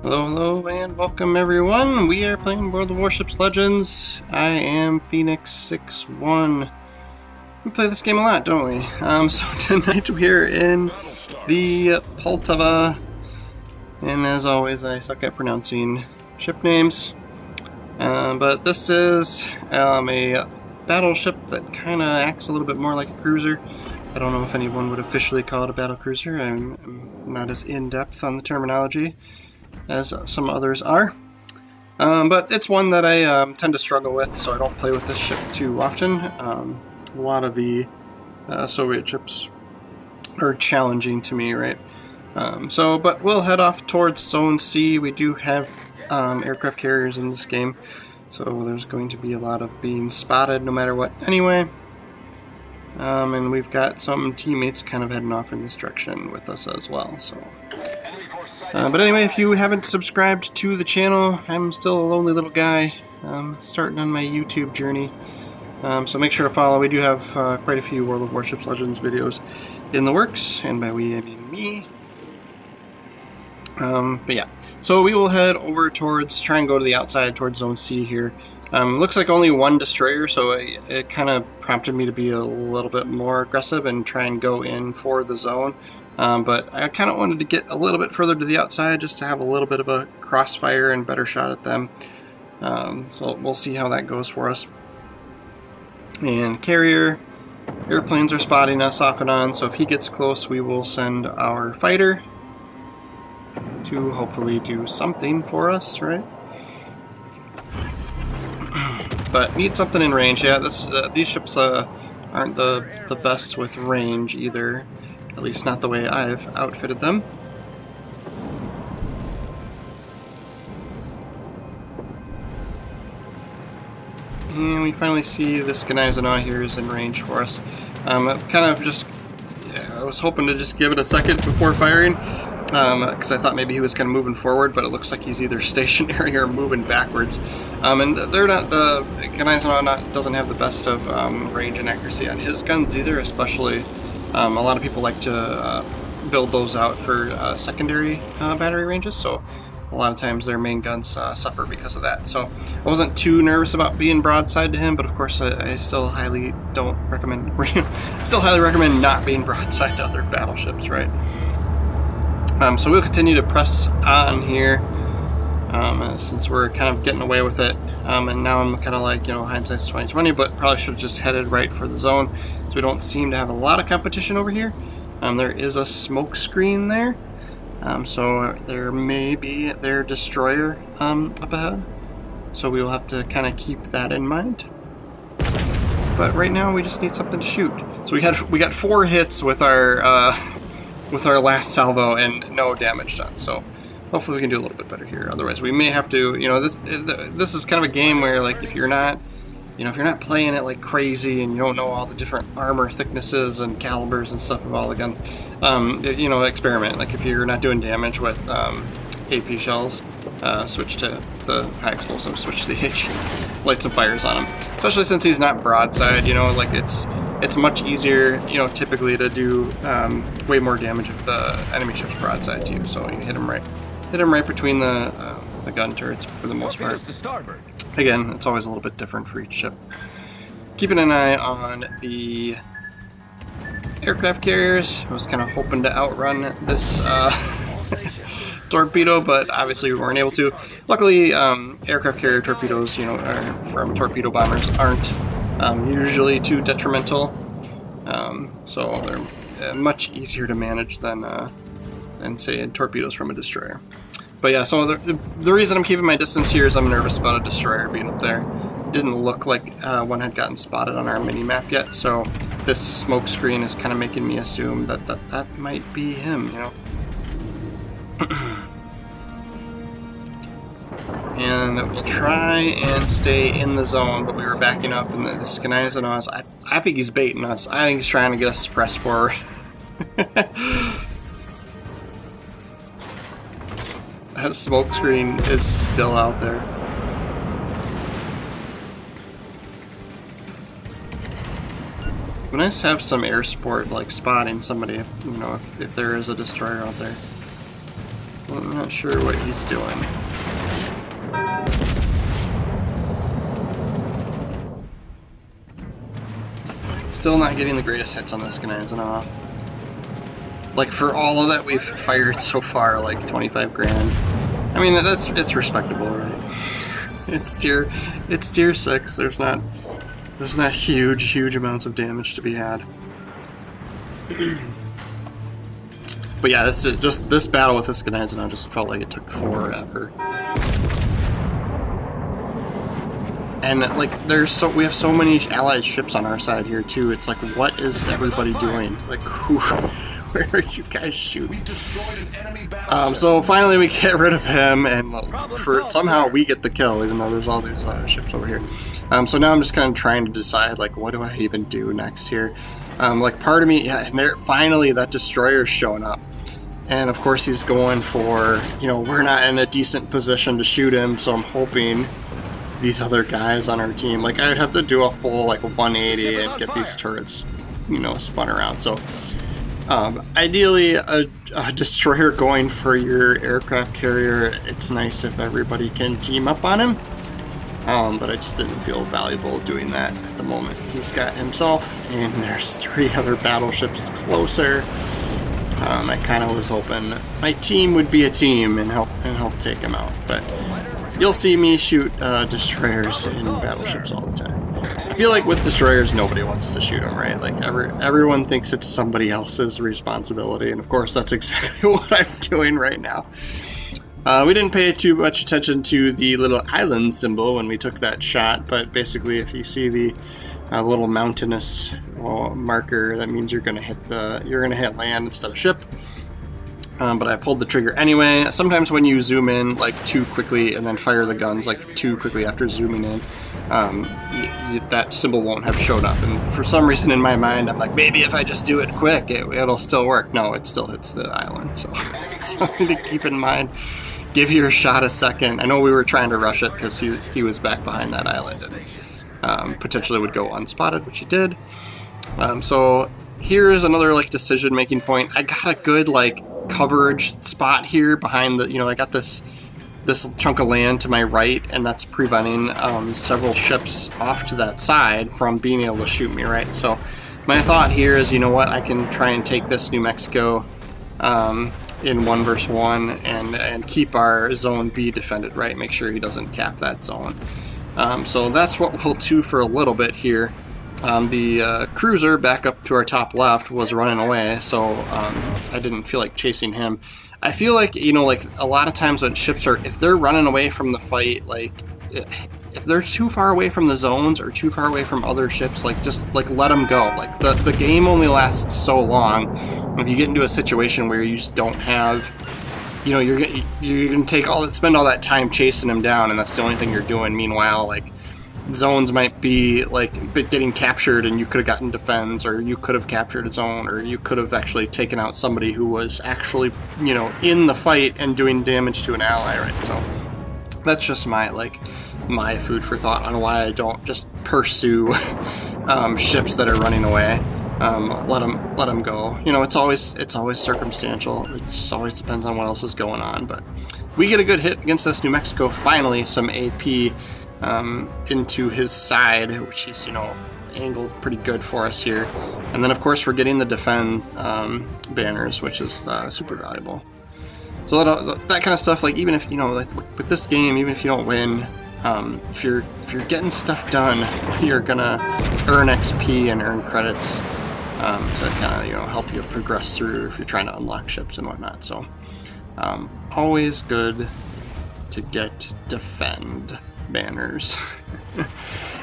Hello, hello, and welcome everyone. We are playing World of Warships Legends. I am Phoenix61. We play this game a lot, don't we? So tonight we're in the Poltava, and as always, I suck at pronouncing ship names. But this is a battleship that kind of acts a little bit more like a cruiser. I don't know if anyone would officially call it a battle cruiser. I'm not as in-depth on the terminology as some others are. But it's one that I tend to struggle with, so I don't play with this ship too often. A lot of the Soviet ships are challenging to me, right? But we'll head off towards Zone C. We do have aircraft carriers in this game, so there's going to be a lot of being spotted no matter what anyway. And we've got some teammates kind of heading off in this direction with us as well. But anyway, if you haven't subscribed to the channel, I'm still a lonely little guy starting on my YouTube journey. So make sure to follow. We do have quite a few World of Warships Legends videos in the works, and by we I mean me. But yeah, so we will head over towards, try and go to the outside towards Zone C here. Looks like only one destroyer, so it kind of prompted me to be a little bit more aggressive and try and go in for the zone. But I kind of wanted to get a little bit further to the outside just to have a little bit of a crossfire and better shot at them. So we'll see how that goes for us. And carrier, airplanes are spotting us off and on, so if he gets close, we will send our fighter to hopefully do something for us, right? But need something in range. Yeah, these ships aren't the best with range either. At least not the way I've outfitted them. And we finally see this Ganizana here is in range for us. Kind of just, I was hoping to just give it a second before firing, because I thought maybe he was kind of moving forward, but it looks like he's either stationary or moving backwards. And they're not, the Ganizana doesn't have the best of range and accuracy on his guns either, especially a lot of people like to build those out for secondary battery ranges, so a lot of times their main guns suffer because of that. So I wasn't too nervous about being broadside to him, but of course I still highly recommend not being broadside to other battleships, right? So we'll continue to press on here since we're kind of getting away with it. And now I'm kind of like, hindsight's 20/20, but probably should have just headed right for the zone. So we don't seem to have a lot of competition over here. There is a smoke screen there. So there may be their destroyer up ahead. So we will have to kind of keep that in mind. But right now we just need something to shoot. So we got 4 hits with our last salvo and no damage done. So hopefully we can do a little bit better here. Otherwise we may have to, this is kind of a game where, like, if you're not playing it like crazy and you don't know all the different armor thicknesses and calibers and stuff of all the guns, experiment. Like, if you're not doing damage with AP shells, switch to the high explosive, switch to the H, light some fires on him. Especially since he's not broadside, like it's much easier, typically to do way more damage if the enemy ship's broadside to you. So you hit him right between the gun turrets for the most part. Again, it's always a little bit different for each ship. Keeping an eye on the aircraft carriers. I was kind of hoping to outrun this torpedo, but obviously we weren't able to. Luckily, aircraft carrier torpedoes, from torpedo bombers aren't usually too detrimental. So they're much easier to manage than say torpedoes from a destroyer. But yeah, so the reason I'm keeping my distance here is I'm nervous about a destroyer being up there. It didn't look like one had gotten spotted on our mini-map yet, so this smoke screen is kind of making me assume that might be him, And we'll try and stay in the zone, but we were backing up, and this Ganizana, I think he's baiting us. I think he's trying to get us to press forward. That smoke screen is still out there. Be nice to have some air support, like spotting somebody, if there is a destroyer out there. I'm not sure what he's doing. Still not getting the greatest hits on this Gneisenau. Like, for all of that we've fired so far, like 25 grand. I mean, it's respectable, right? It's tier 6. There's not huge amounts of damage to be had. But yeah, this battle with this Gneisenau just felt like it took forever. And like we have so many allied ships on our side here too. It's like, what is everybody doing? Like, where are you guys shooting? So finally we get rid of him, and somehow we get the kill, even though there's all these ships over here. So now I'm just kind of trying to decide, like, what do I even do next here? Like, part of me, yeah, and finally that destroyer's showing up. And of course he's going for, you know, we're not in a decent position to shoot him, so I'm hoping these other guys on our team, like, I'd have to do a full, like, 180 and get these turrets, you know, spun around. So ideally a destroyer going for your aircraft carrier, it's nice if everybody can team up on him. But I just didn't feel valuable doing that at the moment. He's got himself, and there's 3 other battleships closer. I kind of was hoping my team would be a team and help take him out, but you'll see me shoot destroyers in battleships all the time. I feel like with destroyers, nobody wants to shoot them, right? Like, everyone thinks it's somebody else's responsibility, and of course that's exactly what I'm doing right now. We didn't pay too much attention to the little island symbol when we took that shot, but basically if you see the little mountainous marker, that means you're gonna hit land instead of ship. But I pulled the trigger anyway. Sometimes when you zoom in like too quickly and then fire the guns like too quickly after zooming in, that symbol won't have shown up. And for some reason in my mind, I'm like, maybe if I just do it quick, it'll still work. No, it still hits the island. So something to keep in mind. Give your shot a second. I know we were trying to rush it because he was back behind that island and potentially would go unspotted, which he did. So here is another like decision-making point. I got a good like coverage spot here behind the, you know, I got this chunk of land to my right, and that's preventing several ships off to that side from being able to shoot me, right? So my thought here is, you know what, I can try and take this New Mexico in 1 versus 1 and keep our zone B defended, right? Make sure he doesn't cap that zone. So that's what we'll do for a little bit here. The cruiser back up to our top left was running away, so I didn't feel like chasing him. I feel like, you know, like a lot of times when ships are, if they're running away from the fight, like if they're too far away from the zones or too far away from other ships, like just like let them go. Like the game only lasts so long. If you get into a situation where you just don't have, you know, you're gonna spend all that time chasing them down, and that's the only thing you're doing. Meanwhile, like zones might be like getting captured, and you could have gotten defense, or you could have captured a zone, or you could have actually taken out somebody who was actually, you know, in the fight and doing damage to an ally, right? So that's just my food for thought on why I don't just pursue ships that are running away. Let them go. You know, it's always circumstantial. It just always depends on what else is going on. But we get a good hit against this New Mexico. Finally, some AP into his side, which he's, you know, angled pretty good for us here. And then of course we're getting the defend banners, which is super valuable. So that kind of stuff, like even if, you know, like with this game, even if you don't win, if you're getting stuff done, you're gonna earn XP and earn credits to kind of, you know, help you progress through if you're trying to unlock ships and whatnot. So always good to get defend banners.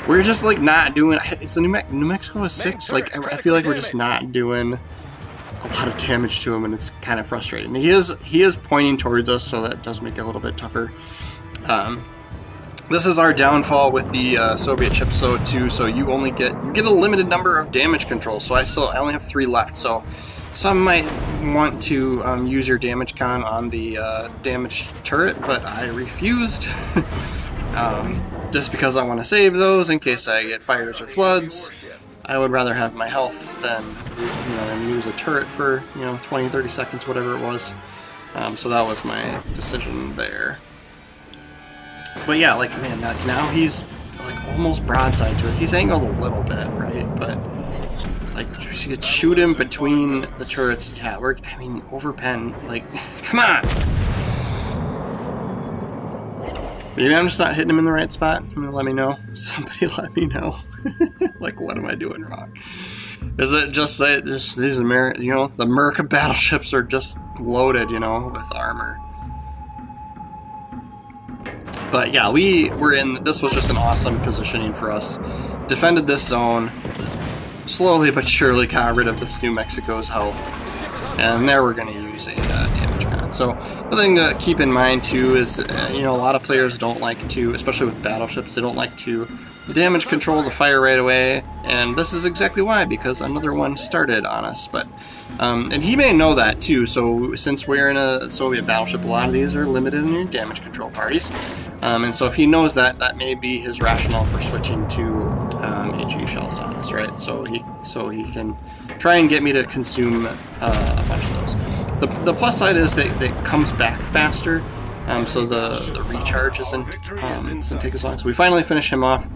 We're just like not doing, it's the New Mexico is 6, like I feel like we're just not doing a lot of damage to him, and it's kind of frustrating. He is pointing towards us, so that does make it a little bit tougher. This is our downfall with the Soviet ships though too, so you get a limited number of damage controls. So I only have 3 left, so some might want to use your damage con on the damaged turret, but I refused. Just because I want to save those in case I get fires or floods. I would rather have my health than, you know, and use a turret for, you know, 20-30 seconds, whatever it was. So that was my decision there. But yeah, like, man, now he's like almost broadside to it. He's angled a little bit, right? But like, you could shoot him between the turrets. Yeah, I mean, over pen. Like, come on! Maybe I'm just not hitting him in the right spot. Let me know. Somebody let me know. Like, what am I doing wrong? Is it just that these the American battleships are just loaded, with armor? But yeah, this was just an awesome positioning for us. Defended this zone, slowly but surely got rid of this New Mexico's health, and there we're going to use a damage con. So the thing to keep in mind too is, a lot of players don't like to, especially with battleships, they don't like to damage control the fire right away, and this is exactly why, because another one started on us. But and he may know that too, so since we're in a Soviet battleship, a lot of these are limited in your damage control parties, and so if he knows that, that may be his rationale for switching to HE shells on us, right? So he can try and get me to consume a bunch of those. The plus side is that it comes back faster, so the recharge doesn't take as long. So we finally finish him off,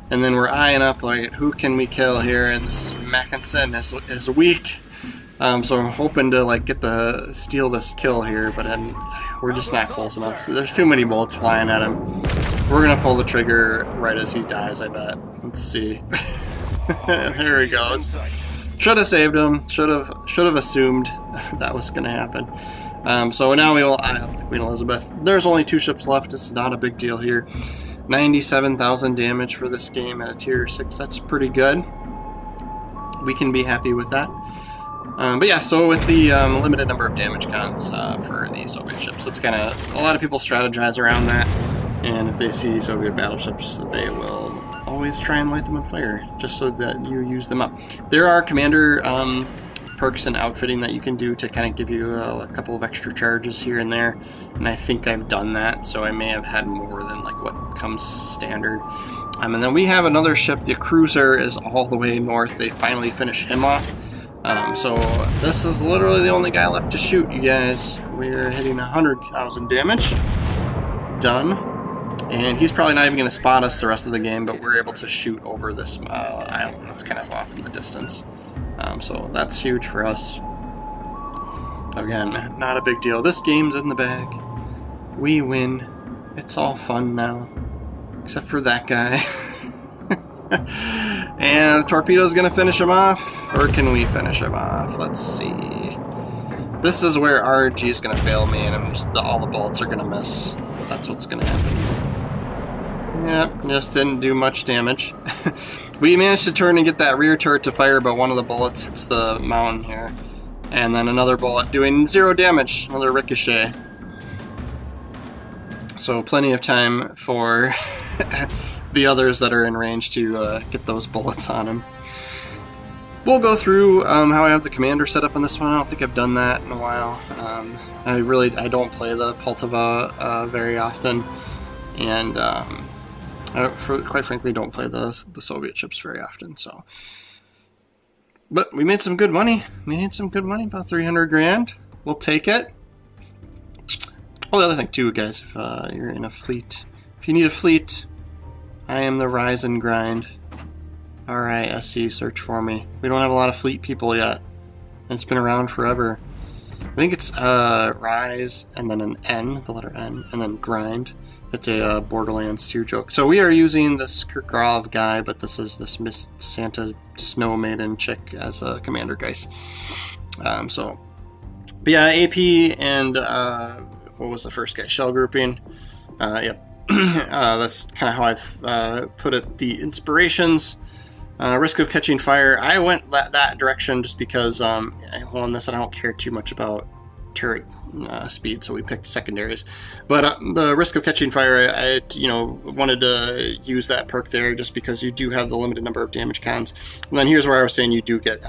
and then we're eyeing up, like, who can we kill here? And this Mackinson is weak. So I'm hoping to like steal this kill here, but we're just not close enough. So there's too many bullets flying at him. We're gonna pull the trigger right as he dies, I bet. Let's see. There he goes. Should have saved him. Should have assumed that was gonna happen. So now we will eye up the Queen Elizabeth. There's only 2 ships left. This is not a big deal here. 97,000 damage for this game at a tier 6. That's pretty good. We can be happy with that. But yeah, so with the limited number of damage cons for the Soviet ships, it's kind of, a lot of people strategize around that, and if they see Soviet battleships, they will always try and light them on fire, just so that you use them up. There are commander perks and outfitting that you can do to kind of give you a couple of extra charges here and there, and I think I've done that, so I may have had more than like what comes standard. And then we have another ship. The cruiser is all the way north. They finally finish him off. So this is literally the only guy left to shoot, you guys. We're hitting 100,000 damage. Done. And he's probably not even going to spot us the rest of the game, but we're able to shoot over this island that's kind of off in the distance. So that's huge for us. Again, not a big deal. This game's in the bag. We win. It's all fun now. Except for that guy. And the torpedo's gonna finish him off, or can we finish him off? Let's see. This is where RG is gonna fail me, and all the bullets are gonna miss. That's what's gonna happen. Yep, just didn't do much damage. We managed to turn and get that rear turret to fire, but one of the bullets hits the mountain here, and then another bullet doing 0 damage. Another ricochet. So plenty of time for the others that are in range to get those bullets on him. We'll go through how I have the commander set up on this one. I don't think I've done that in a while. I don't play the Poltava very often, and quite frankly don't play the Soviet ships very often. So, but we made some good money. About 300 grand. We'll take it. Oh, the other thing too, guys, if you're in a fleet, if you need a fleet, I am the Rise and Grind. RISC, search for me. We don't have a lot of fleet people yet. It's been around forever. I think it's Rise and then an N, the letter N, and then Grind. It's a Borderlands 2 joke. So we are using this Kirkorov guy, but this is this Miss Santa Snow Maiden chick as a commander, guys. But yeah, AP and what was the first guy? Shell grouping. Yep. That's kind of how I've put it. The inspirations, risk of catching fire. I went that direction just because, on this I don't care too much about turret speed, so we picked secondaries. But the risk of catching fire, I wanted to use that perk there just because you do have the limited number of damage cons. And then here's where I was saying you do get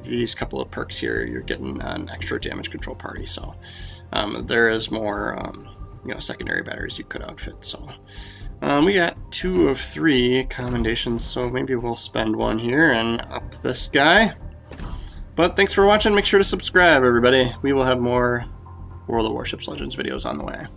these couple of perks here. You're getting an extra damage control party, so there is more secondary batteries you could outfit. So we got 2 of 3 commendations, so maybe we'll spend one here and up this guy. But thanks for watching. Make sure to subscribe, everybody. We will have more World of Warships Legends videos on the way.